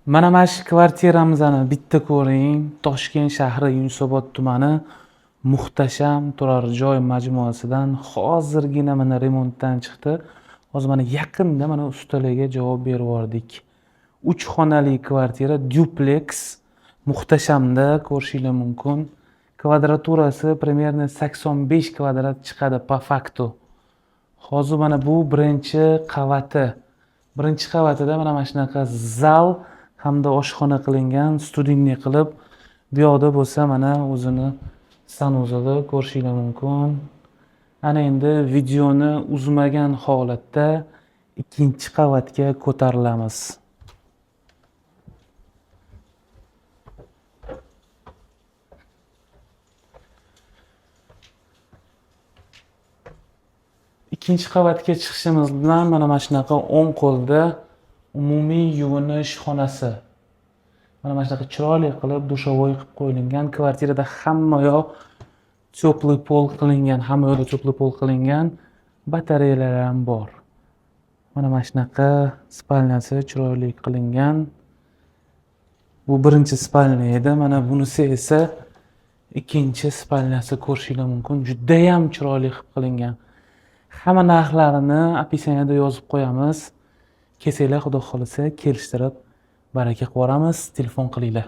Mana shu kvartiramizni bitta ko'ring. Toshkent shahri Yunusobod tumani muhtasham turar joy majmuasidan hozirgina mana remontdan chiqdi. Hozir mana yaqinda mana ustalarga javob berib yubordik. 3 xonali kvartira duplex muhtashamda ko'rishingiz mumkin. Kvadraturasi примерно 85 kvadrat chiqadi po faktu. Hozir mana bu birinchi qavati. Birinchi qavatida mana shunaqa zal hamda oshxona qilingan, studiyniy qilib, bu yoqda bo'lsa mana o'zini sanuzeli ko'rishingiz mumkin. Ana endi videoni uzmagan holatda ikkinchi qavatga ko'tarilamiz. Ikkinchi qavatga chiqishimiz bilan mana shunaqa o'ng qo'lda umumiy yuvinish xonasi. Mana shunaqa chiroyli qilib dushovoy qilib qo'yilgan. Kvartirada hamma yoq teplый pol qilingan, hamma yoqda teplый pol qilingan. Batareyalar ham bor. Mana shunaqa spalnyasi chiroyli qilingan. Bu birinchi spalnya edi. Mana bunisi esa ikkinchi spalnyasi ko'rishingiz mumkin. Juda ham chiroyli qilib qilingan. Hamma narxlarini opisaniyada yozib qo'yamiz. Kelsanglar, xudo xolisa kelishtirib baraka qilib yuboramiz. Telefon qilinglar.